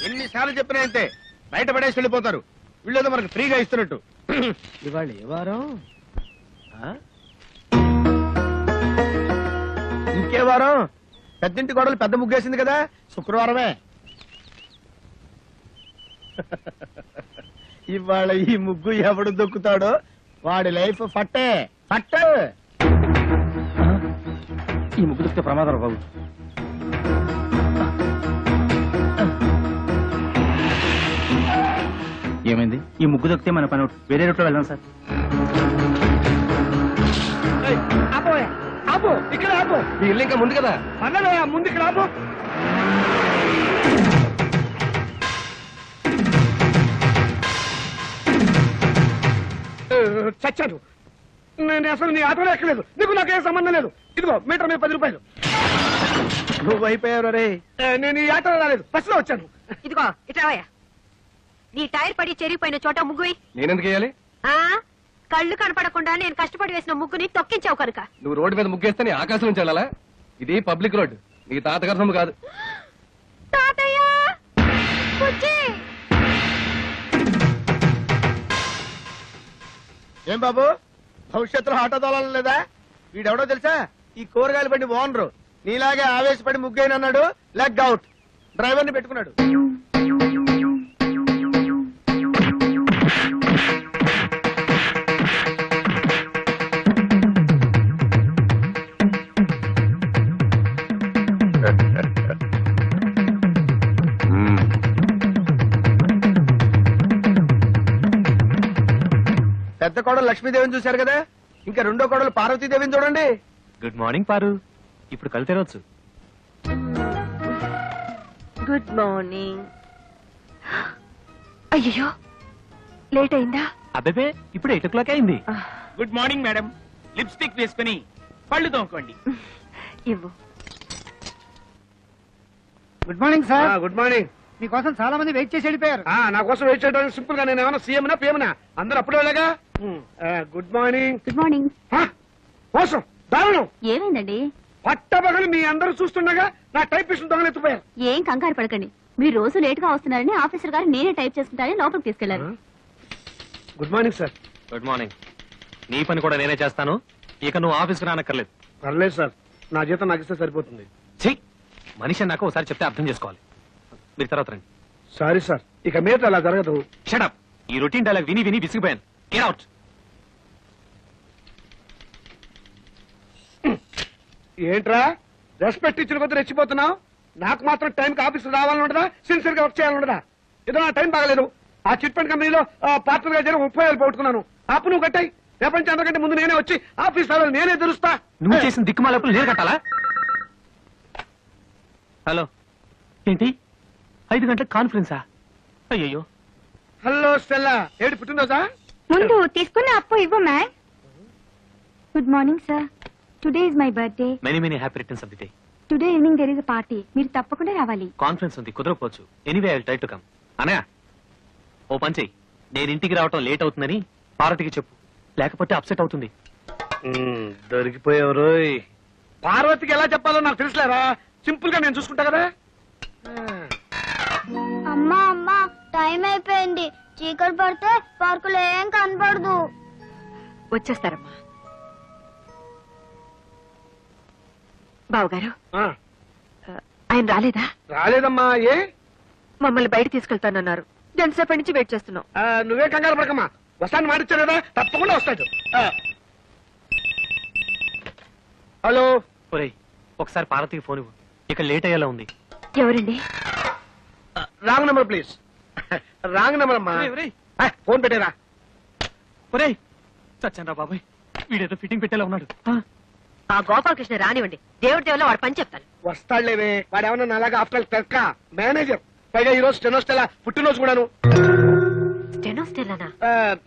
ఎన్నిసార్లు చెప్పినా అంతే, బయట పడేసి వెళ్ళిపోతారు. వీళ్ళేదో మనకు ఫ్రీగా ఇస్తున్నట్టు. ఇవాళ ఏ వారం? ఇంకే వారం? పెద్దింటి గొడవలు పెద్ద ముగ్గేసింది కదా, శుక్రవారమే. ఇవాళ ఈ ముగ్గు ఎవడు దొక్కుతాడో వాడి లైఫ్ ఫట్టే ఫట్టే. ఈ ముగ్గు దొక్కితే ప్రమాదం బాబు. ఏమైంది? ఈ ముగ్గు దొక్కితే మన పని వేరే రూట్లో వెళ్దాం సార్. ఆపు, ఇక్కడ ఆపు. మీ ఇల్లు ఇంకా ముందు కదా. అన్నదయ్యా, ముందు ఇక్కడ ఆపు. చచ్చాను. నేను అసలు నీ ఆటోలో ఎక్కలేదు. నీకు నాకేం సంబంధం లేదు. ఇదిగో మీటర్ మీద 10 రూపాయలు. నువ్వు అయిపోయావు రే. నేను ఈ ఆటోలో రాలేదు, బస్సులో వచ్చాను. ఇదిగో ఇట్రావయ్యా. నీ టైర్ పడి చెరిగిపోయిన చోట ముగ్గువి. నేనెందుకు వేయాలి? కళ్ళు కనపడకుండా నేను కష్టపడి వేసిన ముగ్గుని తొక్కించావు కనుక. నువ్వు రోడ్డు మీద ముగ్గేస్తే నీ ఆకాశం నుంచి వెళ్ళాలా? ఇది పబ్లిక్ రోడ్, నీ తాతగారి సొమ్ము కాదు. తాతయ్య, ఏం బాబు, భవిష్యత్తులో ఆటో తోలాలి లేదా? వీడెవడో తెలుసా? ఈ కూరగాయలు బండి ఓనరు. నీలాగే ఆవేశపడి ముగ్గైనన్నాడు, లెగ్ అవుట్. డ్రైవర్ని పెట్టుకున్నాడు. పెద్ద కోడలు లక్ష్మీదేవిని చూశారు కదా, ఇంకా రెండో కోడలు పార్వతీదేవిని చూడండి. గుడ్ మార్నింగ్ పారు. ఇప్పుడు కళ్ళు తెరవచ్చు. Good morning. అయ్యో, లేట్ అయిందా? అబ్బే, ఇప్పుడు 8 o'clock అయింది. Good morning madam. లిప్స్టిక్ వేసుకుని పళ్ళు తోముకోండి. ఇవ్వు. Good morning sir. Good morning. మీకోసం చాలా మంది వెయిట్ చేసి వెళ్ళిపోయారు. నా కోసం వెయిట్ చేయడానికి సింపుల్ గా నేను ఏమైనా సీఎంనా పిఎంనా? అందరూ అప్పుడే వెళ్ళగా. Good morning. Good morning. మోసం, దారుణం. ఏమైందండి? పట్టబగలు మీ అందరూ చూస్తుండగా నా టైపిస్ట్ దొంగలు ఎత్తుపోయారు. ఏం కంగారు పడకండి. మీరు రోజు లేట్ గా వస్తున్నారని ఆఫీసర్ గారు నేనే టైప్ చేసుకుంటారని లోపలికి తీసుకెళ్లారు. Good morning sir. Good morning. నీ పని కూడా నేనే చేస్తాను. ఇక నువ్వు ఆఫీస్కి రానక్కర్లేదు. పర్లేదు సార్, నా జీతం నాకు ఇస్తే సరిపోతుంది. చెయ్యి. మనిషి నాకు ఒకసారి చెప్తే అర్థం చేసుకోవాలి. మీరు తర్వాత రండి. సారీ సార్, ఇక మీద అలా జరగదు. షటప్. ఈ రొటీన్ డైలాగ్ విని విని విసిగిపోయాను. Get out. ఏంట్రా రెస్పెక్ట్ ఇచ్చిన కొద్ది రెచ్చిపోతున్నావు? నాకు మాత్రం టైంకి ఆఫీస్ రావాలని ఉండదా? సిన్సియర్ గా వర్క్ చేయాలని ఉండదా? ఏదో నా టైం బాగలేదు. ఆ చిట్ ఫండ్ కంపెనీలో పార్ట్నర్ గా జరిగి 30,000 పోగొట్టుకున్నాను. అప్పు నువ్వు కట్టాయి. ప్రపంచం అందరికంటే ముందు నేనే వచ్చి ఆఫీస్ రావాలి, నేనే తెరుస్తా. నువ్వు చేసిన దిక్కుమాలప్పుడు నేను కట్టాలా? హలో, ఏంటి 5 గంటలకు కాన్ఫరెన్సా? అయ్యో. హలో స్టెల్లా, ఏడు పుట్టినరోజా? ముందు తీసుకున్న అప్పు ఇవ్వు ma'am. Good morning sir. Today is my birthday. Many many happy returns of the day. Today evening there is a party. మీరు తప్పకుండా రావాలి. కాన్ఫరెన్స్ ఉంది, కుదరకపోవచ్చు. Anyway I will try to come. Anaya, ఓ పని చెయ్యి. నేను ఇంటికి రావటం లేట్ అవుతుందని పార్వతికి చెప్పు, లేకపోతే అప్సెట్ అవుతుంది. దొరికిపోయావు. పార్వతికి ఎలా చెప్పాలో నాకు తెలుసులేరా. సింపుల్ గా నేను చూసుకుంటా కదా. అమ్మా అమ్మా, టైం అయిపోయింది. చీకటి పడితే పార్కులో ఏం కనపడదు. వచ్చేస్తారమ్మా. బావగారు, ఆయన రాలేదా? రాలేదమ్మా. ఏ? మమ్మల్ని బయట తీసుకెళ్తానన్నారు. ఎంతసేపటి నుంచి వెయిట్ చేస్తున్నాం. నువ్వే కంగారు పడకమ్మా, వస్తాను మాటిచ్చారు కదా, తప్పకుండా వస్తాడు. హలో. ఒరేయ్, ఒకసారి పార్వతికి ఫోన్ ఇవ్వు. ఇక లేట్ అయ్యేలా ఉంది. ఎవరండి? Wrong number please. Wrong number అమ్మా. ఫోన్ పెట్టేరా. ఒరేయ్, చచ్చాను రా బాబాయ్. వీడేదో ఫిట్టింగ్ పెట్టేలా ఉన్నాడు. ఆ గోపాలకృష్ణ రానివ్వండి. దేవుడి దేవుల్లో వాడు పని చెప్తాను. వస్తాడులేవే, వాడేమన్నా అలాగా ఆఫ్టర్ క్లర్క్ మేనేజర్. పైగా ఈ రోజు స్టెనోస్టెలా పుట్టినరోజు కూడాను. స్టెనోస్టెల్లానా?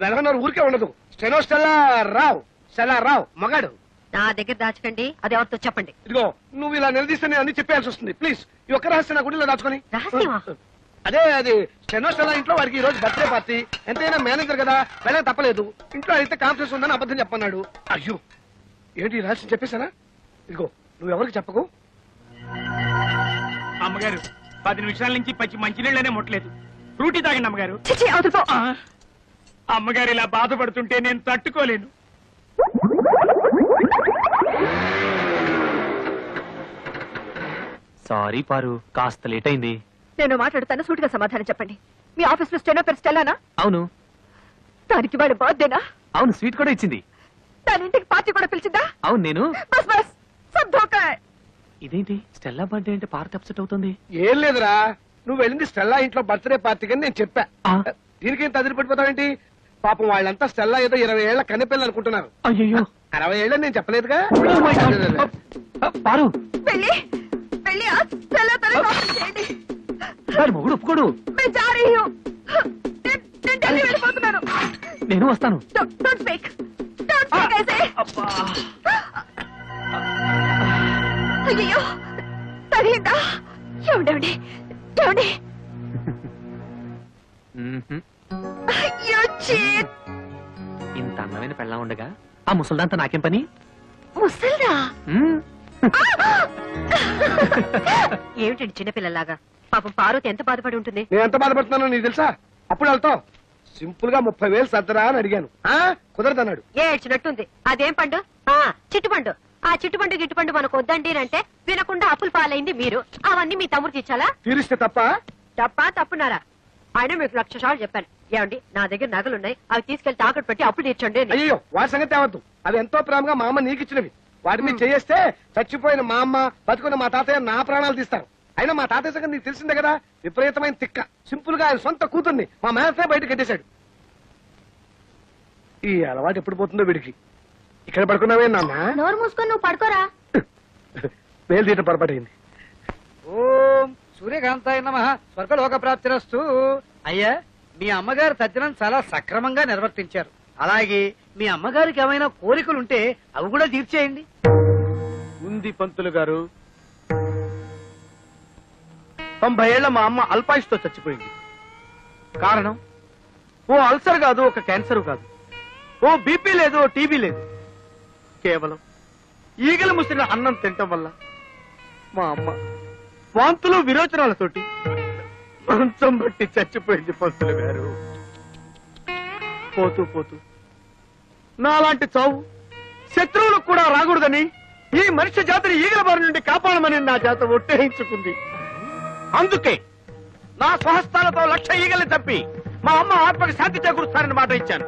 వెలగన్నారు ఊరికే ఉండదు. స్టెనోస్టెలా రావు, స్టెలా రావు మగాడు. నా దగ్గర దాచకండి, అది ఎవరితో చెప్పండి. ఇదిగో నువ్వు ఇలా నిలదీస్తే నేను అన్ని చెప్పాల్సి వస్తుంది. ప్లీజ్ ఈ ఒక్క రహస్యం నా గుడిలో దాచుకొని. రహస్యమా? అదే అది స్టెనోస్టెలా ఇంట్లో వాడికి ఈ రోజు బర్త్డే పార్టీ. ఎంతైనా మేనేజర్ కదా, వెళ్ళక తప్పలేదు. ఇంట్లో అయితే కాన్ఫరెన్స్ ఉందని అబద్ధం చెప్పన్నాడు. అయ్యో, ఏంటి ఈ రహస్యం చెప్పేశానా? ఇదిగో నువ్వు ఎవరికి చెప్పకు. అమ్మగారు, 10 నిమిషాల నుంచి పచ్చి మంచినీళ్ళనే ముట్టలేదు. ఫ్రూటీ తాగండి అమ్మగారు. చిచి అవతల పో. అమ్మగారు ఇలా బాధపడుతుంటే నేను తట్టుకోలేను. సారీ పారు, కాస్త లేట్ అయింది. నేను మాట్లాడుతాను, సూటిగా సమాధానం చెప్పండి. మీ ఆఫీస్ లో స్టెనో పేరు స్టెల్లానా? అవును దానికి వాడు బర్త్డేనా? అవును, స్వీట్ కూడా ఇచ్చింది. దాని ఇంటికి పార్టీ కూడా పిలిచిందా? అవును నేను. బస్ బస్ సబ్ ధోకా హై. ఇదేంటి స్టెల్లా బర్త్డే అంటే పార్టీ అప్సెట్ అవుతుంది? ఏం లేదురా, నువ్వు వెళ్ళింది స్టెల్లా ఇంట్లో బర్త్డే పార్టీకి అని నేను చెప్పా. ఆ. దీనికేం తదిరి పడిపోతావేంటి? పాపం వాళ్ళంతా స్టెల్లా ఏదో 20 ఏళ్ల కన్నెపిల్లలు అనుకుంటున్నారు. అయ్యో 60 ఏళ్ళని నేను చెప్పలేదుగా. పారు, వెళ్ళి వెళ్ళి ఆ స్టెల్లా తల కాపీ చేయండి. వాడి మొగుడు ఒప్పుకోడు. मैं जा रही हूँ. నేను ఢిల్లీ వెళ్ళిపోతున్నాను. నేను వస్తాను. Don't speak. Don't speak ऐसे. అయ్యో తగిందా? ఏమండి ఏమండి? అయ్యో చీట్. ఇంత అందమైన పెళ్ళా ఉండగా ఆ ముసల్దాంతో నాకేం పని? ముసల్దా? మ్మ్. ఏమిటండి చిన్నపిల్లలాగా? పాపం పార్వతి ఎంత బాధపడి ఉంటుంది. నేను ఎంత బాధపడుతున్నానో నీకు తెలుసా? అప్పుడు వెళ్తావు సింపుల్ గా 30,000 సర్దరా అని అడిగాను. కుదరదన్నాడు. ఏడ్చినట్టుంది. అదేం పండు? చిట్టుపండు. ఆ చిట్టుపండు గిట్టుపండు మనకు వద్దండి అంటే వినకుండా అప్పులు పాలైంది మీరు. అవన్నీ మీ తమ్ముడు తీర్చాలా? తీరిస్తే తప్ప తప్పున్నారా? ఆయన మీకు 1,00,000 సార్లు చెప్పాను. ఏమండి, నా దగ్గర నగలున్నాయి, అవి తీసుకెళ్లి తాకట్టు పెట్టి అప్పులు తీర్చండి అని. అయ్యో వాటి సంగతి అవద్దు. అవి ఎంతో ప్రేమగా మా అమ్మ నీకు ఇచ్చినవి. వాటి మీద చేస్తే చచ్చిపోయిన మా అమ్మ, బతుకున్న మా తాతయ్య నా ప్రాణాలు తీస్తారు. అయినా మా తాతయ్య సంగతి నీకు తెలిసిందే కదా, విపరీతమైన తిక్క. సింపుల్ గా ఆయన సొంత కూతుర్ని మా మేనసే బయట కట్టేశాడు. ఈ అలవాటు ఎప్పుడు పోతుందో వీడికి. ఇక్కడ పడుకున్నావే నాన్న? నోరు మూసుకొని నువ్వు పడుకోరా. వేలు తీయటం పొరపాటైంది. ఓం సూర్యకాంతాయ నమః. స్వర్గలోక ప్రాప్తిరస్తు. అయ్యా, మీ అమ్మగారు తద్దినం చాలా సక్రమంగా నిర్వర్తించారు. అలాగే మీ అమ్మగారికి ఏమైనా కోరికలుంటే అవి కూడా తీర్చేయండి. ఉంది పంతులు గారు. 90 ఏళ్ల మా అమ్మ అల్పాయుష్తో చచ్చిపోయింది. కారణం ఓ అల్సర్ కాదు, ఒక క్యాన్సర్ కాదు, ఓ బీపీ లేదు, ఓ టీబీ లేదు. కేవలం ఈగలు ముసిన అన్నం తినటం వల్ల మా అమ్మ వాంతులు విరోచనాలతోటి మంచం బట్టి చచ్చిపోయింది పంతులు గారు. పోతూ పోతూ నాలాంటి చావు శత్రువులకు కూడా రాకూడదని ఈ మనిషి జాతిని ఈగల బారి నుండి కాపాడమని నా జాత ఒట్టేయించుకుంది. అందుకే నా స్వహస్తాలతో 1,00,000 ఈగల్ని తప్పి మా అమ్మ ఆత్మకి శాంతి చేకూరుస్తానని మాట ఇచ్చాను.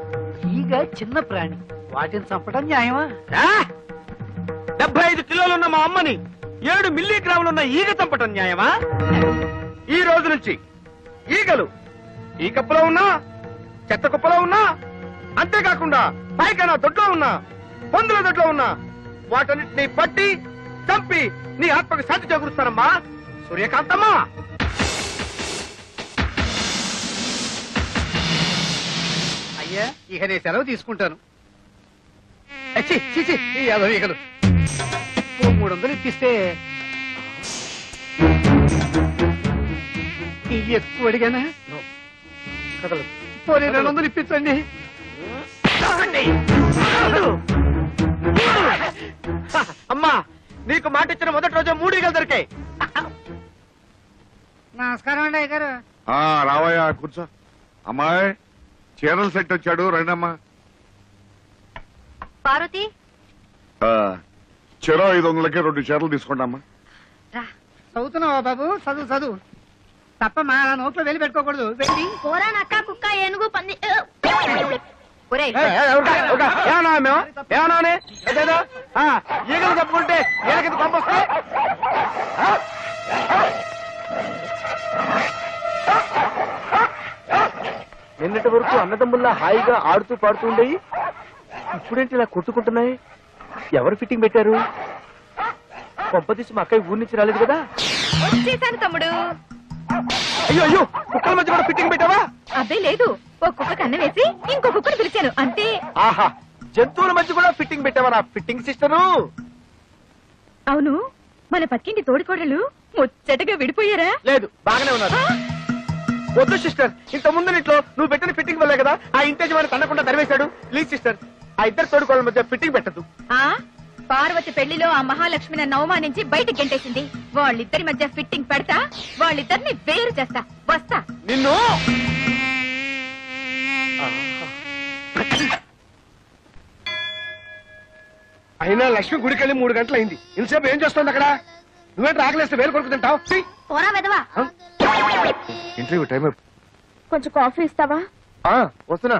ఈగ చిన్న ప్రాణి, వాటిని చంపడం న్యాయమా? 75 కిలోలున్న మా అమ్మని 7 మిల్లీగ్రాములున్న ఈగ చంపటం న్యాయమా? ఈ రోజు నుంచి ఈగలు ఈ కప్పులో ఉన్నా, చెత్త కుప్పలో ఉన్నా, అంతేకాకుండా పైకైనా దొడ్లో ఉన్నా, పందుల దొడ్లో ఉన్నా, వాటన్నిటిని పట్టి చంపి నీ ఆత్మకు శాంతి చేకూరుస్తానమ్మా సూర్యకాంతమ్మా. అయ్యా, ఇక నేను సెలవు తీసుకుంటాను. ఛీ, ఛీ, ఛీ, ఈ యాదవ ఈగలు. ఓ 300 ఇప్పిస్తే ఇవి ఎక్కువ అడిగానా? పోనీ 200 ఇప్పించండి. అమ్మా, నీకు మాట ఇచ్చిన మొదటి రోజు 3 ఈగలు దొరికాయి. నమస్కారం అండి అయ్యగారు. రావయ్యా కూర్చో. అమ్మాయి చీరల సెట్ వచ్చాడు, రండమ్మా. పార్వతి చెరో 500కి 2 చీరలు తీసుకోండి అమ్మా. చదువుతున్నావా బాబు? చదువు చదువు తప్ప మా నోట్లో వెళ్ళి పెట్టుకోకూడదు. వెళ్ళి పోరా నక్క, కుక్క, ఏనుగు, పంది. ఈగలు చెప్పుకుంటే ఈగలకి పంపొస్తే నిన్నటి వరకు అన్నదమ్ముల్లా హాయిగా ఆడుతూ పాడుతూ ఉండేవి, ఇప్పుడేంటి ఇలా కొట్టుకుంటున్నాయి? ఎవరు ఫిట్టింగ్ పెట్టారు? కొంపతీసి మా అక్కయ్య ఊరి నుంచి రాలేదు కదా? వచ్చేసాను తమ్ముడు. అయ్యో అయ్యో, కుక్కల మధ్య కూడా ఫిట్టింగ్ పెట్టావా? అదే లేదు, ఒక కుక్క కన్ను వేసి ఇంకో కుక్కను పిలిచాను అంతే. ఆహా, జంతువుల మధ్య కూడా ఫిట్టింగ్ పెట్టావా నా ఫిట్టింగ్ సిస్టరు? అవును, మన పక్కింటి తోడికోడలు ముచ్చటగా విడిపోయారా? లేదు, బాగానే ఉన్నారు. వద్దు సిస్టర్, ఇంత ముందు ఇంట్లో నువ్వు పెట్టిన ఫిట్టింగ్ వల్లే కదా ఆ ఇంటేజ్ వాడిని తన్నకుండా తరివేశాడు. ప్లీజ్ సిస్టర్, ఆ ఇద్దరు తోడుకోళ్ళ మధ్య ఫిట్టింగ్ పెట్టద్దు. పార్వతి పెళ్లిలో ఆ మహాలక్ష్మి నన్ను అవమానించి బయటికి గెంటేసింది. వాళ్ళిద్దరి మధ్య ఫిట్టింగ్ పెడతా, వాళ్ళిద్దరిని వేరు చేస్తా. వస్తా. నిన్ను అయినా లక్ష్మి గుడికి వెళ్ళి 3 గంటలైంది. ఇంతసేపు ఏం చేస్తుంది అక్కడ? నువ్వేంటి ఆకలిస్తే వేలు కొడుకు తింటావు? పోరా వెదవా. ఇంటర్వ్యూ టైం కొంచెం కాఫీ ఇస్తావా? వస్తున్నా.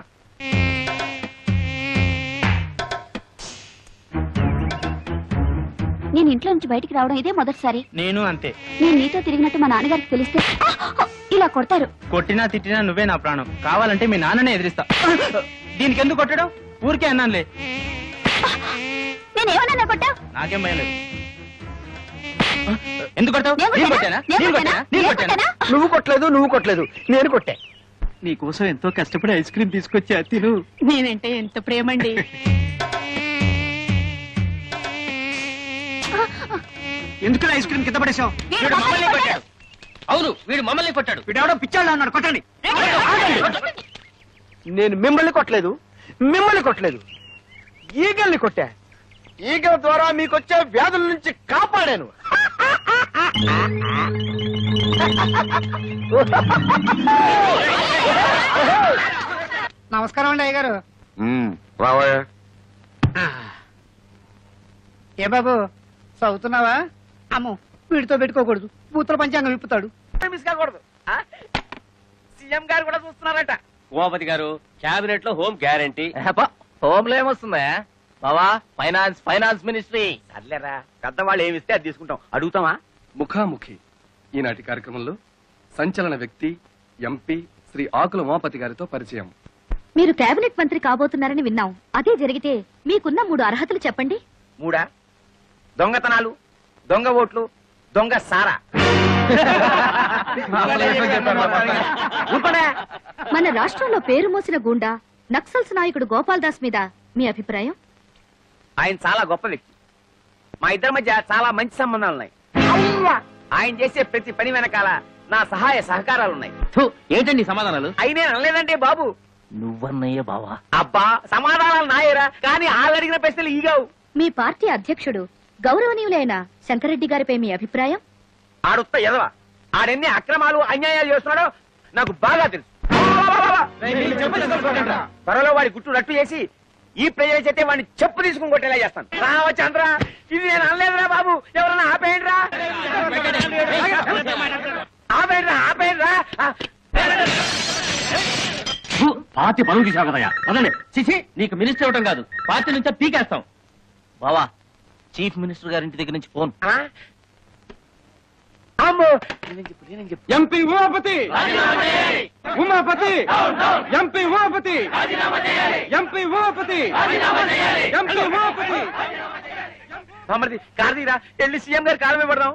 నేను ఇంట్లో నుంచి బయటికి రావడం ఇదే మొదటిసారి. నేను అంతే. నేను నీతో తిరిగినట్టు మా నాన్నగారికి తెలిస్తే ఇలా కొడతారు. కొట్టినా తిట్టినా నువ్వే నా ప్రాణం. కావాలంటే మీ నాన్ననే ఎదిరిస్తా. దీనికి ఎందుకు కొట్టడం? ఊరికే అన్నానులే. నేనేమన్నా కొట్టావు? నాకేం భయం లేదు. ఎందుకు కొట్టావు? నేను కొట్టానా? నువ్వు కొట్టలేదు నేను కొట్టా. నీకోసం ఎంతో కష్టపడి ఐస్ క్రీమ్ తీసుకొచ్చా, తిను. నేనంటే ఎంత ప్రేమండి. ఎందుకు ఐస్ క్రీమ్ కింద పడేశావు? వీడు మమ్మల్ని కొట్టాడు. అవును, వీడు మమ్మల్ని కొట్టాడు. వీడెవడో పిచ్చాడు అన్నాడు. కొట్టండి. నేను మిమ్మల్ని కొట్టలేదు, ఈగల్ని కొట్టా. ఈగల ద్వారా మీకొచ్చే వ్యాధుల నుంచి కాపాడాను. నమస్కారం అండి అయ్యగారు. రావయ్యా. ఏ బాబు చదువుతున్నావా? అమ్మో, వీడితో పెట్టుకోకూడదు, బూతుల పంచాంగం విప్పుతాడు. మిస్ కాకూడదు. సీఎం గారు కూడా చూస్తున్నారట. ఉమాపతి గారు, క్యాబినెట్ లో హోమ్ గ్యారంటీ. హోమ్ లో ఏమొస్తుందా బావా? Finance ministry. అట్లేరా, పెద్దవాళ్ళు ఏమిస్తే అది తీసుకుంటాం. అడుగుతామా? ముఖాముఖి ఈనాటి కార్యక్రమంలో సంచలన వ్యక్తి ఎంపీ శ్రీ ఆకుల ఉమాపతి గారితో పరిచయం. మీరు కేబినెట్ మంత్రి కాబోతున్నారని విన్నాం. అదే జరిగితే మీకున్న 3 అర్హతలు చెప్పండి. 3 దొంగతనాలు, దొంగ ఓట్లు, దొంగ సారా. మన రాష్ట్రంలో పేరు మోసిన గూండా నక్సల్స్ నాయకుడు గోపాల్ దాస్ మీద మీ అభిప్రాయం? ఆయన చాలా గొప్ప వ్యక్తి. మా ఇద్దరి మధ్య చాలా మంచి సంబంధాలున్నాయి. ఆయన చేసే ప్రతి పని వెనకాల నా సహాయ సహకారాలున్నాయి. ఏంటండి సమాధానాలు? అయినే అనలేదంటే బాబు. నువ్వన్నయ్య బావా? అబ్బా, సమాధానాలు నాయరా, కానీ వాళ్ళు అడిగిన ప్రశ్నలు ఈగావు. మీ పార్టీ అధ్యక్షుడు గౌరవనీయులైన శంకరెడ్డి గారిపై మీ అభిప్రాయం? ఆడుత్త ఎదవా. ఆడెన్ని అక్రమాలు అన్యాయాలు చేస్తున్నాడో నాకు బాగా తెలుసు. త్వరలో వాడి గుట్టు రట్టు చేసి ఈ ప్రజల చేతే వాడిని చెప్పు తీసుకుని కొట్టేలా చేస్తాను. రావచ్చంద్ర, ఇది నేను అనలేదురా బాబు. ఎవరన్నా ఆపేయండిరా, ఆపేయండిరా. పార్టీ పనులు తీసావు కదయ్యా, వదండి. చిచి, నీకు మినిస్టర్ ఇవ్వటం కాదు, పార్టీ నుంచే పీకేస్తాం. బావా, చీఫ్ మినిస్టర్ గారింటి దగ్గర నుంచి ఫోన్. అమ్మో, MP Umapathi, Umapathi, MP Umapathi, MP Umapathi, MP Umapathi. మమ్మల్ని కార్తీరా, వెళ్ళి సీఎం గారి కాలమే పడదాం.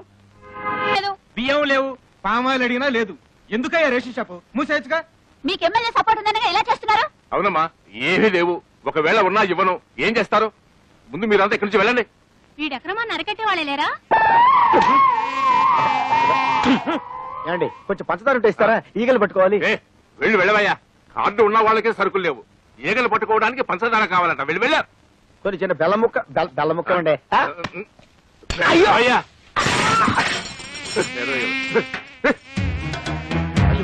బియ్యం లేవు, పామాయిల్ అడిగినా లేదు. ఎందుకయ్యా రేషన్ షాపు మూసేయచ్చుగా? మీకు ఎమ్మెల్యే సపోర్ట్ ఉందనగా ఎలా చేస్తున్నారు? అవునమ్మా, ఏమీ లేవు. ఒకవేళ ఉన్నా ఇవ్వను. ఏం చేస్తారు? ముందు మీరంతా ఇక్కడి నుంచి వెళ్ళండి. వీడు అక్రమాన్ని అరికట్టే వాళ్ళే లేరా? ఏమండి, కొంచెం పంచదార ఉంటే ఇస్తారా? ఈగలు పట్టుకోవాలి. వెళ్ళవయ్యా. కార్డు ఉన్న వాళ్ళకే సరుకులు లేవు. ఈగలు పట్టుకోవడానికి పంచదార కావాలంట. వెళ్ళారు. కొన్ని చిన్న బెల్ల ముక్క ఉండే. అయ్యా, అయ్యో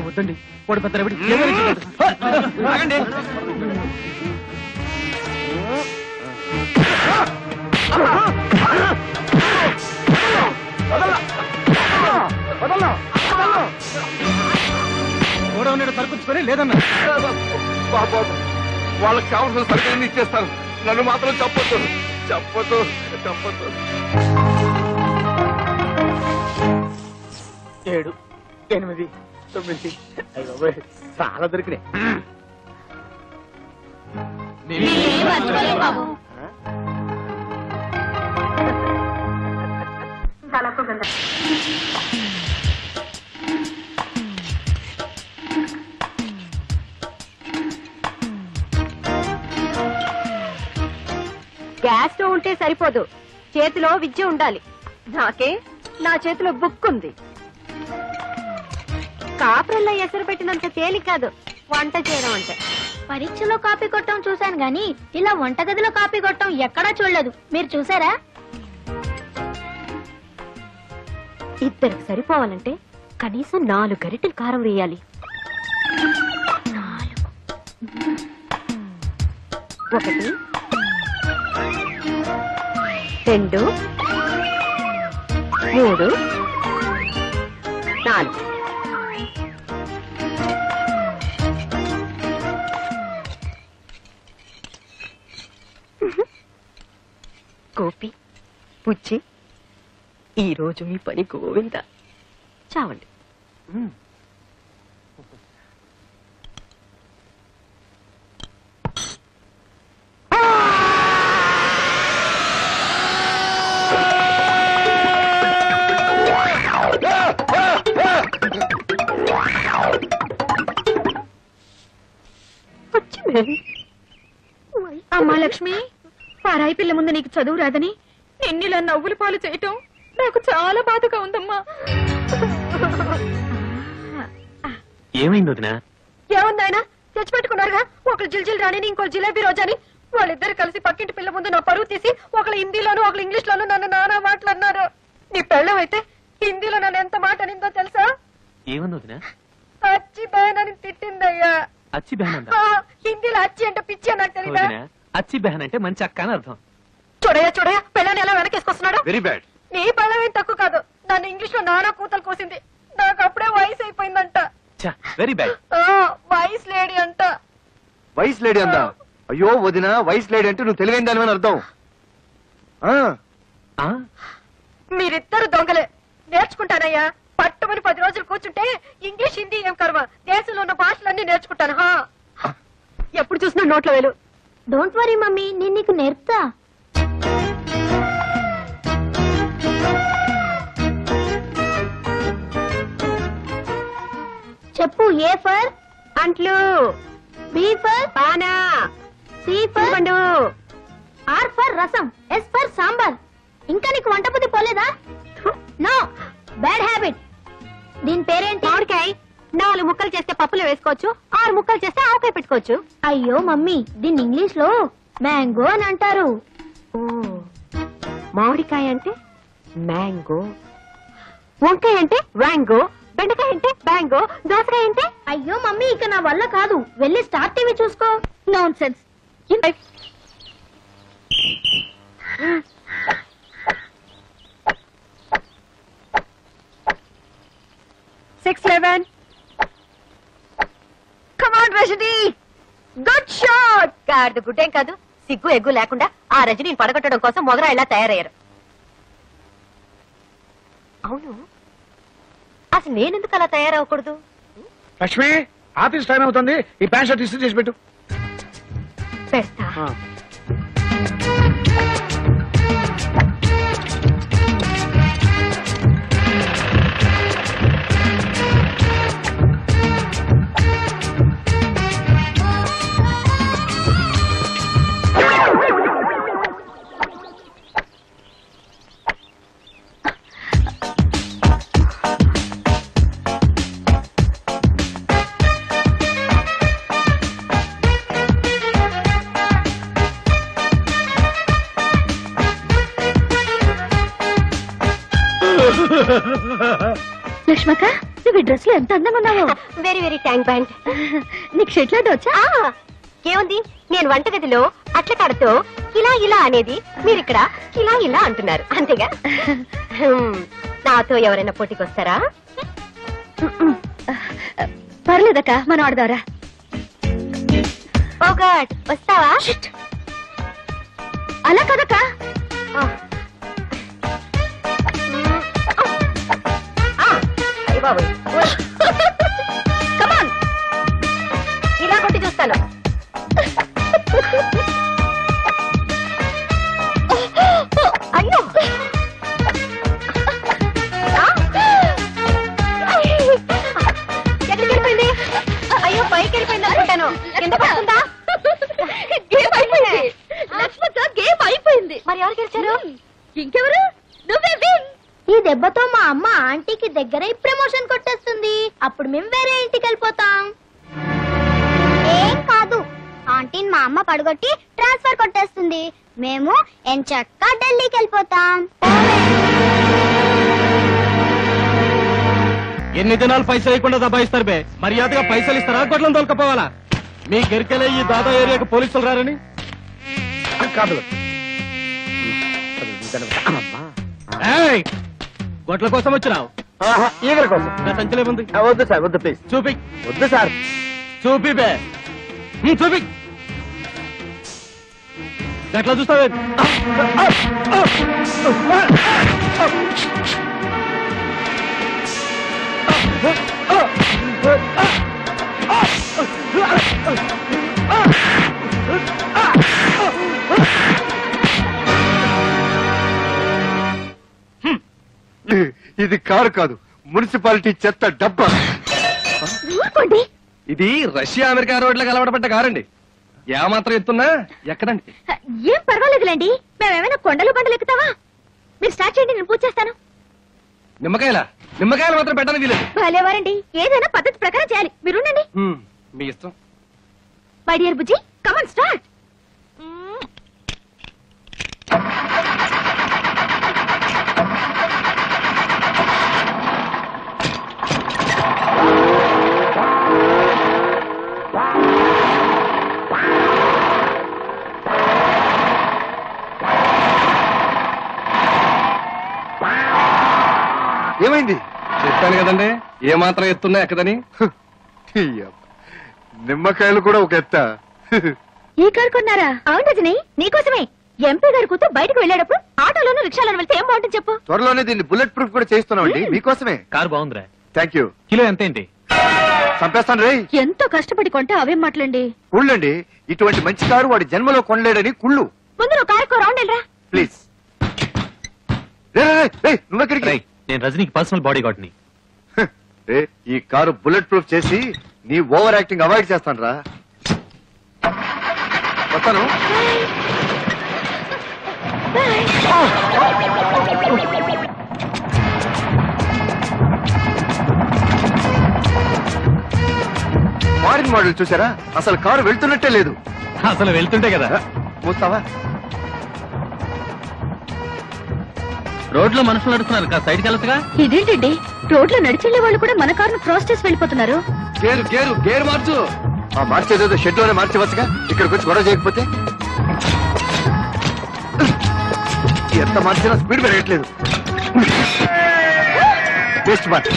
వద్దండి, వాడు పెద్ద రవిడి. ఆగండి. గోడౌన్ సరుకుచ్చుకొని లేదన్నా. బాబు, వాళ్ళకి కావాల్సిన సరుకులన్నీ ఇచ్చేస్తాను. నన్ను మాత్రం చెప్పొద్దు. 7, 8, 9. చాలా దొరికినాయి. గ్యాస్ స్టవ్ ఉంటే సరిపోదు, చేతిలో విద్య ఉండాలి. నా చేతిలో బుక్ ఉంది. కాపురల్లో ఎసరు పెట్టినంత తేలిక కాదు వంట చేయడం అంటే. పరీక్షలో కాపీ కొట్టడం చూశాను గాని ఇలా వంటగదిలో కాపీ కొట్టడం ఎక్కడా చూడలేదు. మీరు చూసారా? ఇద్దరికి సరిపోవాలంటే కనీసం 4 గరిటెలు కారం వేయాలి. 1 2 3 4. గోపి, పుచ్చి, ఈ రోజు మీ పని గోవింద. చావండి. అమ్మా లక్ష్మి, పరాయి పిల్ల ముందు నీకు చదువు రాదని నిన్నిలా నవ్వులు పాలు చేయటం నాకు చాలా బాధగా ఉందమ్మా. ఏమైంది వదినా? ఏముందాయన తెచ్చిపెట్టుకున్నారుగా, ఒకళ్ళు జిల్జిల్ రాణిని ఇంకో జిలేబీ రోజాని. వాళ్ళిద్దరు కలిసి పక్కింటి పిల్ల ముందు నా పరువు తీసి ఒకళ్ళు హిందీలోను ఒకళ్ళు ఇంగ్లీష్ లోను నన్ను నానా మాట్లాడినారు. నీ పెళ్ళం అయితే హిందీలో నన్ను ఎంత మాట అనిందో తెలుసా? ఏముంది వదినా? అచ్చి బహన్ అని తిట్టిందయ్యా. అచ్చి బెహన్ అందా? హిందీలో అచ్చి అంటే పిచ్చి అని నాకు తెలీదా? వదినా, అచ్చి బెహన్ అంటే మంచి అక్క అని అర్థం. చూడయ్యా పెళ్ళని ఎలా వెనకేసుకొస్తున్నాడు. Very bad. నీ పెళ్ళం ఏం తక్కువ కాదు, నన్ను ఇంగ్లీష్ లో నానా కూతలు కోసింది. నాకు అప్పుడే వయసు అయిపోయిందంట. Very bad. వయసు లేడీ అంట. వయసు లేడీ అందా? అయ్యో వదిన, వయసు లేడీ అంటే నువ్వు తెలివైన దాని అర్థం. మీరిద్దరు దొంగలే. నేర్చుకుంటానయ్యా, పట్టుమని 10 రోజులు కూర్చుంటే ఇంగ్లీష్ హిందీ ఏం కర్మ, దేశంలో ఉన్న భాషలన్నీ నేర్చుకుంటాను. ఎప్పుడు చూసినా నోట్లో వేలు. డోంట్ వరీ మమ్మీ, నేను నీకు నేర్పుతా. చెప్పు. ఏ ఫర్ అంట్లు, బి ఫర్ పానా, సి ఫర్ పండు, ఆర్ ఫర్ రసం, ఎస్ ఫర్ సాంబార్. ఇంకా నీకు వంట బుద్ధి పోలేదా? No, bad habit. దీని పేరేంటి? మామిడికాయ. 4 ముక్కలు చేస్తే పప్పులో వేసుకోవచ్చు, 6 ముక్కలు చేస్తే ఆవకాయ పెట్టుకోవచ్చు. అయ్యో మమ్మీ, దీన్ని ఇంగ్లీష్ లో మ్యాంగో అని అంటారు. ఓ, మామిడికాయ అంటే మ్యాంగో, వంకాయ అంటే వ్యాంగో, బెండకాయ అంటే బ్యాంగో, దోసకాయ అంటే. అయ్యో మమ్మీ, ఇక నా వల్ల కాదు. వెళ్ళి స్టార్ టీవీ చూసుకో. Non sense. 6-11. Come on, Rajini. Good shot. గాడిద గుడ్డేం కాదు, సిగ్గు ఎగ్గు లేకుండా ఆ రజనీని పడగొట్టడం కోసం మొగరా ఇలా తయారయ్యారు. అవును, అసలు నేనెందుకు అలా తయారవకూడదు? లక్ష్మి, ఆఫీస్ టైం అవుతుంది. ఈ ప్యాంట్ షర్ట్ ఇస్త్రీ చేసి పెట్టు. పెడతా. లక్ష్మక్క, నువ్వు ఈ డ్రెస్ లో ఎంత అందంగా ఉన్నావు. Very very thank band. నీకు షెట్ లాంటి వచ్చా? ఏముంది, నేను వంటగదిలో అట్ల కాడతో ఇలా ఇలా అనేది మీరిక్కడ ఇలా ఇలా అంటున్నారు, అంతేగా? నాతో ఎవరైనా పోటీకి వస్తారా? పర్లేదక్క, మనం ఆడదారా? ఓ గాడ్, వస్తావా? అలా కదక్క. కమాన్, ఇలా కొట్టి చూస్తాను. అయ్యో, ఎక్కడికి వెళ్ళిపోయింది? అయ్యో, పైకి వెళ్ళిపోయింది అనుకుంటాను. కింద పడుతుందా? గేమ్ అయిపోయింది లక్ష్మక్క, గేమ్ అయిపోయింది. మరి ఎవరు గెలిచారు? ఇంకెవరు? నువ్వే విన్. ఈ దెబ్బతో మా అమ్మ ఆంటీకి దగ్గర ప్రమోషన్ కొట్టేస్తుంది. అప్పుడు మేము వేరే ఇంటికి వెళ్ళిపోతాం. ఏం కాదు, ఆంటీని మా అమ్మ పడగొట్టి ట్రాన్స్ఫర్ కొట్టేస్తుంది. మేము ఎంచక్కా ఢిల్లీకి వెళ్ళిపోతాం. ఎన్ని దినాలు పైసలు వేయకుండా దబాయిస్తారు బే? మర్యాదగా పైసలు ఇస్తారా, గొడ్లను తోలుకపోవాలా? మీ గెరికెలే ఈ దాదా ఏరియాకు పోలీసులు రారని కాదు ఏయ్, గొడ్ల కోసం వచ్చినావు? ఈగల కోసం. నా సంచలే ఉంది. వద్దు సార్, వద్దు ప్లీజ్. చూపి. వద్దు సార్. చూపి బే. చూపి. గట్లా చూస్తావే? ఇది కారు కాదు, మున్సిపాలిటీ చెత్త డబ్బా. ఇది రష్యా అమెరికా రోడ్లకు అలవాటుపడ్డ కారండి. ఏమాత్రం ఎత్తున్నా ఎక్కడండి. ఏం పర్వాలేదులేండి, మేమేమైనా కొండలు బండలు ఎక్కుతావా? మీరు స్టార్ట్ చేయండి, నేను పూజ చేస్తాను. నిమ్మకాయలు మాత్రం పెట్టడానికి వీలేదు. భలేవారండి, ఏదైనా పద్ధతి ప్రకారం చేయాలి. మీరుండండి. మీ ఇష్టం. My dear Bujji, come on start. ఏమైంది? చెప్పాను కదండి, ఏమాత్రం ఎత్తున్నా ఎక్కదని. నిమ్మకాయలు కూడా ఒక ఎత్త. ఈ కారు కొన్నారా? అవును రజని, నీకోసమే. ఎంపీ గారి కూతురు బయటకు వెళ్ళేటప్పుడు ఆటోలోనూ రిక్షాలోనూ వెళ్తే ఏం బాగుంటుంది చెప్పు. త్వరలోనే దీన్ని బుల్లెట్ ప్రూఫ్ కూడా చేస్తున్నామండి, మీకోసమే. కారు బాగుందిరా. Thank you. కిలో ఎంతేంటి? చంపేస్తాను రే. ఎంతో కష్టపడి కొంటే అవేం మాటలండి. కుళ్ళండి, ఇటువంటి మంచి కారు వాడి జన్మలో కొనలేడని కుళ్ళు. ముందు నువ్వు కారుకో రౌండ్ వెళ్ళరా ప్లీజ్. నువ్వెక్కడికి? రేయ్, నేను రజనీకి పర్సనల్ బాడీ గార్డ్ ని. ఈ కారు బుల్లెట్ ప్రూఫ్ చేసి నీ ఓవర్ యాక్టింగ్ అవాయిడ్ చేస్తాను రా. వస్తాను. ఫారిన్ మోడల్ చూసారా? అసలు కారు వెళ్తున్నట్టే లేదు. అసలు వెళ్తుంటే కదా. మూస్తావా? రోడ్లో మనుషులు నడుస్తున్నారు, కా సైడ్కి వెళ్ళొచ్చుగా. ఇదేంటండి, రోడ్లో నడిచెళ్లే వాళ్ళు కూడా మన కారును క్రాస్ చేసి వెళ్ళిపోతున్నారు. గేరు మార్చు. మార్చేదేదో షెడ్ లోనే మార్చవచ్చుగా, ఇక్కడికి వచ్చి గొడవ చేయకపోతే. ఎంత మార్చినా స్పీడ్ పెరగట్లేదు. Best March.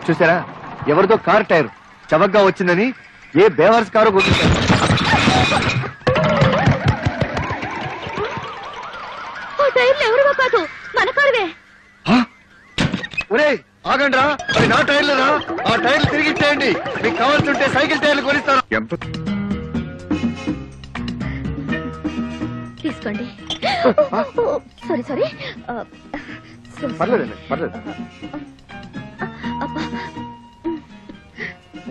చూసారా, ఎవరిదో కార్ టైర్ చవకగా వచ్చిందని ఏ బేవర్స్ కారు కొట్టించారు. ఎవరివో కాదు, మన కారువే. ఒరే ఆగండి రా, అది నా టైర్లు రా. ఆ టైర్లు తిరిగి ఇచ్చేయండి. మీకు కావాల్సింటే సైకిల్ టైర్లు కొనిస్తాను. తీసుకోండి. సారీ పర్లేదండి, పర్లేదు.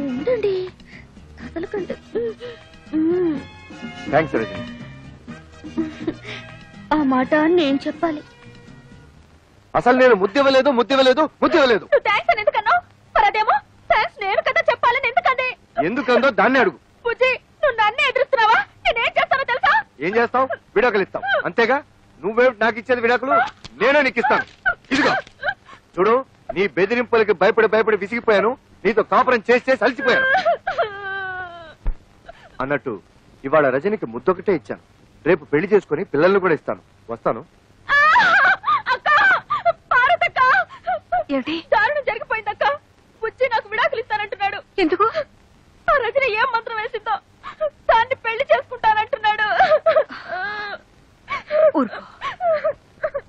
ఉండండి, కదలకండి. థ్యాంక్స్ రజని. ఆ మాట నేను చెప్పాలి. అసలు నేను ముద్దివ్వలేదు. థ్యాంక్స్ అని ఎందుకన్నావు? మరి అదేమో థ్యాంక్స్ నేను కదా చెప్పాలని ఎందుకంది? ఎందుకందో దాన్ని అడుగు. బుజ్జి, నువ్వు నన్నే ఎదురుస్తున్నావా? నేనేం చేస్తానో తెలుసా? ఏం చేస్తావు? విడాకులు ఇస్తావు అంతేగా. నువ్వే నాకు ఇచ్చేది విడాకులు, నేనే నీకు ఇస్తాను. ఇదిగో చూడు, నీ బెదిరింపులకి భయపడి విసిగిపోయాను. నీతో కాపురం చేసి అలసిపోయాను. అన్నట్టు ఇవాళ రజనికి ముద్దొకటే ఇచ్చాను. రేపు పెళ్లి చేసుకుని పిల్లల్ని కూడా ఇస్తాను. వస్తాను. ఏంటి దారుణం జరిగిపోయిందక్క? బుజ్జి నాకు విడాకులు ఇస్తానంటున్నాడు. ఎందుకు? ఆ రజని ఏం మంత్రం వేసిందో దాన్ని పెళ్లి చేసుకుంటానంటున్నాడు. ఊరుకో,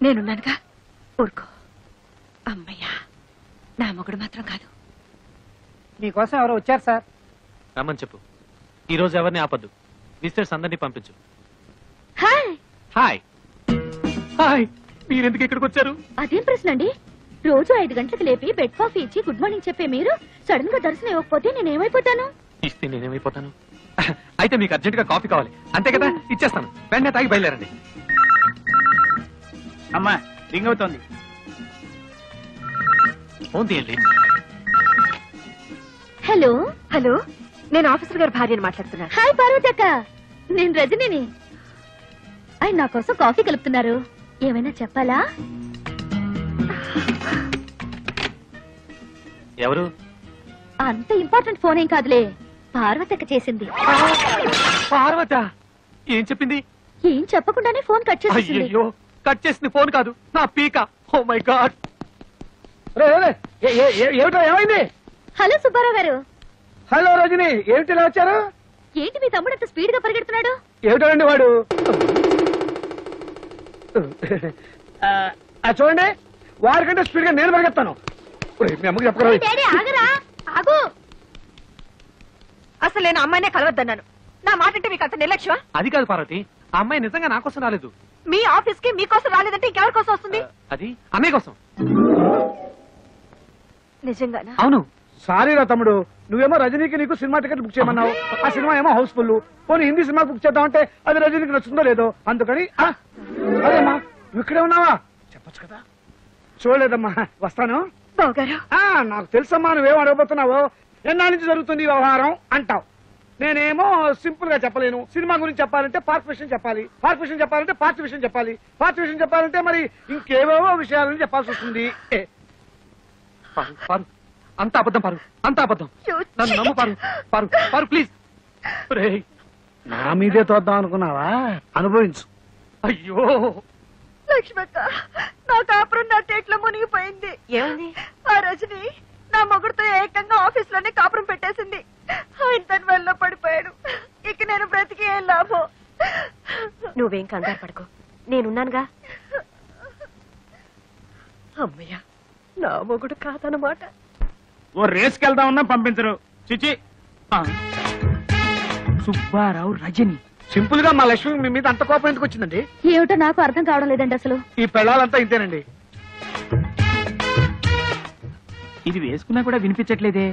నేనున్నానుగా, ఊరుకో. అమ్మయ్యా, నా మొగుడు మాత్రం కాదు. మీకోసం ఎవరో వచ్చారు సార్. రమ్మని చెప్పు. ఈ రోజు ఎవరిని ఆపద్దు. విజిటర్స్ అందరినీ పంపించు. హాయ్. Hi hi. మీరెందుకు ఇక్కడికి వచ్చారు? అదేం ప్రశ్న అండి? రోజు 5 గంటలకు లేపి బెడ్ కాఫీ ఇచ్చి గుడ్ మార్నింగ్ చెప్పే మీరు సడన్ గా దర్శనం ఇవ్వకపోతే నేనేమైపోతాను? ఇస్తే నేనేమైపోతాను? అయితే మీకు అర్జెంట్ గా కాఫీ కావాలి అంతే కదా, ఇచ్చేస్తాను. వెంటనే తాగి బయలుదేరండి. అమ్మా రింగ్ అవుతోంది. ఫోన్ తీయండి. హలో హలో, నేను ఆఫీసర్ గారి భార్యని మాట్లాడుతున్నాను. హాయ్ పార్వతి అక్క, నేను రజనిని. ఆయన నా కోసం కాఫీ కలుపుతున్నారు, ఏమైనా చెప్పాలా? ఎవరు? అంత ఇంపార్టెంట్ ఫోన్ ఏం కాదులే, పార్వతక్క చేసింది. పార్వత ఏం చెప్పింది? ఏం చెప్పకుండానే ఫోన్ కట్ చేసేసింది. అయ్యో, కట్ చేసింది ఫోన్ కాదు, నా పీక. Oh my god. ఏమిటో ఏమైంది? హలో సుబ్బారావు గారు. హలో రజని, ఏమిటి ఇలా వచ్చారు? ఏంటి మీ తమ్ముడు అంత స్పీడ్ గా పరిగెడుతున్నాడు? ఏమిటండి వాడు? చూడండి, వాడికంటే స్పీడ్ గా నేను పరిగెత్తాను. మీ అమ్మకి చెప్పరా? డాడీ ఆగరా, ఆగు. అసలు నేను అమ్మాయినే కలవద్దన్నాను. నా మాట అంటే మీకు అంత నిర్లక్ష్యం? అది కాదు పార్వతి, ఆ అమ్మాయి నిజంగా నా కోసం రాలేదు. మీ ఆఫీస్ కి మీకోసం రాలేదంటే ఇంకెవరి కోసం వస్తుంది? అది అన్నయ్య కోసం. నిజంగానా? అవును. సారీ రా తమ్ముడు, నువ్వేమో రజనీకి నీకు సినిమా టికెట్ బుక్ చేయమన్నావు. ఆ సినిమా ఏమో హౌస్ఫుల్. పోనీ హిందీ సినిమా బుక్ చేద్దామంటే అది రజనీకి నచ్చుతుందో లేదో, అందుకని అదేమ్మా నువ్వు ఇక్కడే ఉన్నావా? చెప్పొచ్చు కదా. చూడలేదమ్మా, వస్తాను. బావగారు, నాకు తెలుసమ్మా నువ్వేం అడగబోతున్నావో. ఎన్నాళ్ళ నుంచి జరుగుతుంది ఈ వ్యవహారం అంటావు. నేనేమో సింపుల్ గా చెప్పలేను. సినిమా గురించి చెప్పాలంటే పార్క్ విషయం చెప్పాలి, పార్క్ విషయం చెప్పాలంటే పార్టీ విషయం చెప్పాలి, పార్టీ విషయం చెప్పాలంటే మరి ఇంకేవేవో విషయాలని చెప్పాల్సి వస్తుంది. పారు, అంత అబద్ధం పారు, అంత అబద్ధం. నన్ను నమ్ము పారు, పారు, పారు ప్లీజ్. నా మీదే తోద్దాం అనుకున్నావా? అనుభవించు. అయ్యో లక్ష్మక్క, నా కాపురం నా టేట్లో మునిగిపోయింది. ఏమైంది? ఆ రజని నా మొగుడుతో ఏకంగా ఆఫీస్ లోనే కాపురం పెట్టేసింది. ఆయన తన వల్ల పడిపోయాడు. ఇక నేను బ్రతికి ఏం లాభం? నువ్వేం కంగారు పడుకో, నేనున్నానుగా. అమ్మయ్య, నా మొగుడు కాదన్నమాట. ఓ రేస్కి వెళ్దామన్నా పంపించరు. చిచి. సుబ్బారావు రజని. సింపుల్ గా మా లక్ష్మి మీ మీద అంత కోపం ఎందుకు వచ్చిందండి? ఏమిటో నాకు అర్థం కావడం లేదండి అసలు. ఈ పెళ్ళాలంతా ఇంతేనండి. ఇది వేసుకున్నా కూడా వినిపించట్లేదే.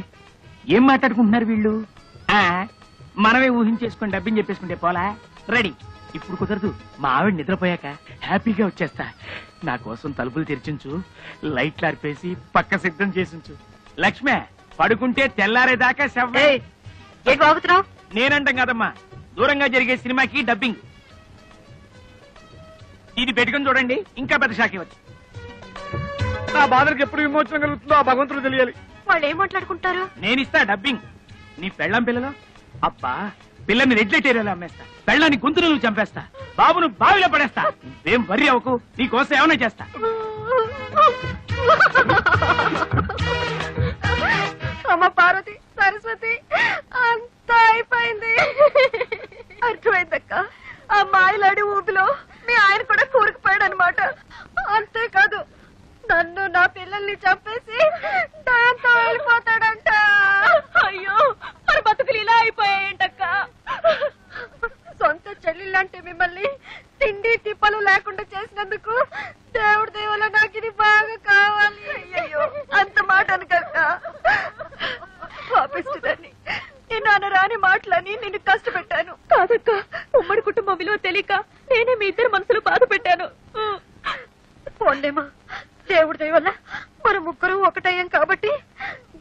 ఏం మాట్లాడుకుంటున్నారు వీళ్ళు? మనమే ఊహించేసుకుని డబ్బిని చెప్పేసుకుంటే పోలా. రెడీ. ఇప్పుడు కుదరదు, మా ఆవిడ నిద్రపోయాక హ్యాపీగా వచ్చేస్తా. నా కోసం తలుపులు తెరిచించు, లైట్లు ఆర్పేసి పక్క సిద్ధం చేసించు. లక్ష్మే, పడుకుంటే తెల్లారేదాకా శవ్వే. నేనంటాం కదమ్మా, దూరంగా జరిగే సినిమాకి డబ్బింగ్. ఇది పెట్టుకుని చూడండి, ఇంకా పెద్ద షాక్ ఇవ్వచ్చు. నా బాధలకు ఎప్పుడు విమోచన కలుగుతుందో ఆ భగవంతుడు తెలియాలి. వాళ్ళు ఏం మాట్లాడుకుంటారు? నేనిస్తా డబ్బింగ్. నీ పెళ్ళం పిల్లలో అబ్బా, పిల్లని రెడ్లెటేరియాలో అమ్మేస్తా, పెళ్ళాన్ని గొంతులు నువ్వు చంపేస్తా, బాబును బావిలో పడేస్తా. నువ్వేం వర్రీ అవ్వకు, నీకోసం ఏమైనా చేస్తా. అమ్మ పార్వతి, సరస్వతి, అంతా అయిపోయింది. అర్థమైందక్క, ఆ మాయలాడి ఊపిలో మీ ఆయన కూడా కూరుకుపోయాడు అనమాట. అంతేకాదు, నన్ను నా పిల్లల్ని చంపేసి దాంతో వెళ్ళిపోతాడంట. అయ్యో, మన బతుకులు ఇలా అయిపోయాయంటక్క. సొంత చెల్లెళ్ళంటే మిమ్మల్ని తిండి తిప్పలు లేకుండా చేసినందుకు దేవుడి దేవుల నాకు ఇది బాగా కావాలి. అయ్యో, అంత మాట అనకక్క. పాపిస్తుందని నేను అనరాని మాటలని నిన్ను కష్టపెట్టాను. కాదక్క, ఉమ్మడి కుటుంబం విలువ తెలియక నేనే మీ ఇద్దరు మనసులు బాధ పెట్టాను. పోండేమా, దేవుడి దయ వల్ల మన ముగ్గురు ఒకటయ్యాం కాబట్టి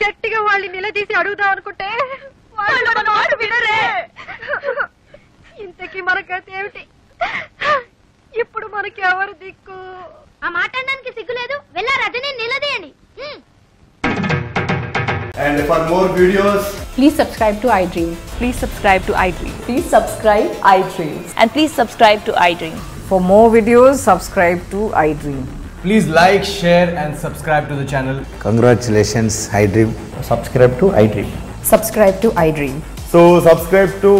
గట్టిగా వాళ్ళని నిలదీసి అడుగుదాం అనుకుంటే వాళ్ళు మన మాట వినరే. ఇంతకీ మనకైతే ఏమిటి? ఇప్పుడు మనకి ఎవరు దిక్కు? ఆ మాట్లాడడానికి సిగ్గులేదు, వెళ్ళా Rajani నిలదీయండి. And for more videos, Please subscribe to iDream. Please subscribe to iDream. Please subscribe iDream. And please subscribe to iDream. For more videos, subscribe to iDream. Please like, share and subscribe to the channel. congratulations, iDream. Subscribe to iDream. Subscribe to iDream. So subscribe to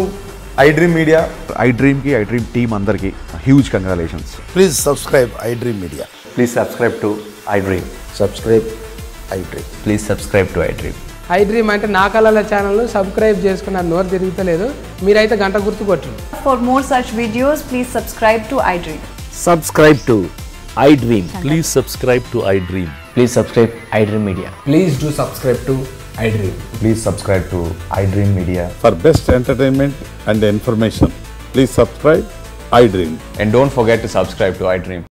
iDream Media. iDream ki iDream team andarki huge congratulations. Please subscribe iDream Media. Please subscribe to iDream. Subscribe iDream. Please subscribe to iDream. iDream అంటే నా కళల channel subscribe చేసుకున్న నోరు తిరుగుతలేదు, మీరైతే గంట గుర్తు కొట్టండి. For more such videos, please subscribe to iDream. Subscribe to iDream. Please subscribe to iDream. Please subscribe iDream Media. Please do subscribe to iDream. Please subscribe to iDream Media. For best entertainment and information, please subscribe iDream. And don't forget to subscribe to iDream.